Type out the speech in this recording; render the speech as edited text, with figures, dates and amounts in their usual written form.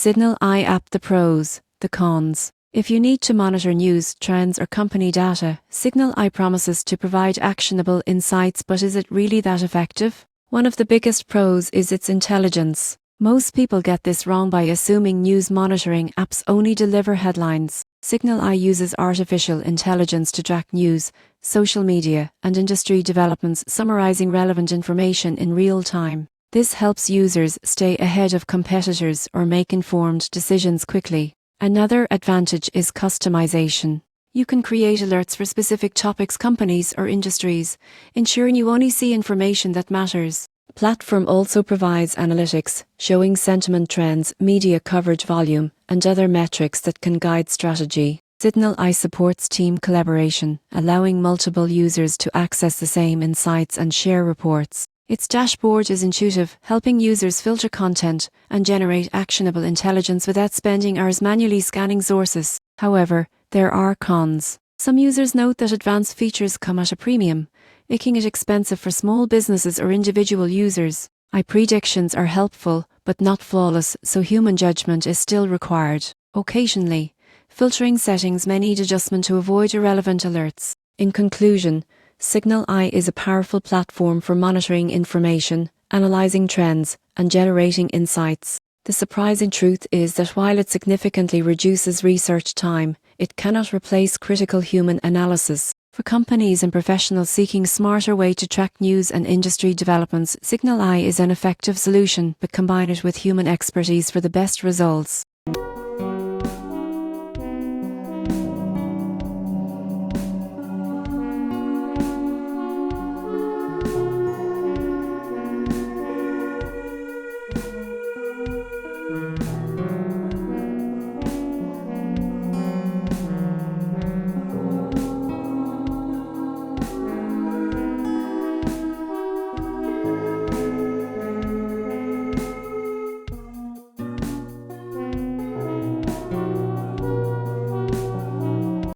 Signal Eye app. The pros, the cons. If you need to monitor news, trends or company data, Signal Eye promises to provide actionable insights, but is it really that effective? One of the biggest pros is its intelligence. Most people get this wrong by assuming news monitoring apps only deliver headlines. Signal Eye uses artificial intelligence to track news, social media, and industry developments, summarizing relevant information in real time. This helps users stay ahead of competitors or make informed decisions quickly. Another advantage is customization. You can create alerts for specific topics, companies, or industries, ensuring you only see information that matters. The platform also provides analytics, showing sentiment trends, media coverage volume, and other metrics that can guide strategy. Signal Eye supports team collaboration, allowing multiple users to access the same insights and share reports. Its dashboard is intuitive, helping users filter content and generate actionable intelligence without spending hours manually scanning sources. However, there are cons. Some users note that advanced features come at a premium, making it expensive for small businesses or individual users. Eye predictions are helpful, but not flawless, so human judgment is still required. Occasionally, filtering settings may need adjustment to avoid irrelevant alerts. In conclusion, Signal Eye is a powerful platform for monitoring information, analyzing trends, and generating insights. The surprising truth is that while it significantly reduces research time, it cannot replace critical human analysis. For companies and professionals seeking a smarter way to track news and industry developments, Signal Eye is an effective solution, but combine it with human expertise for the best results.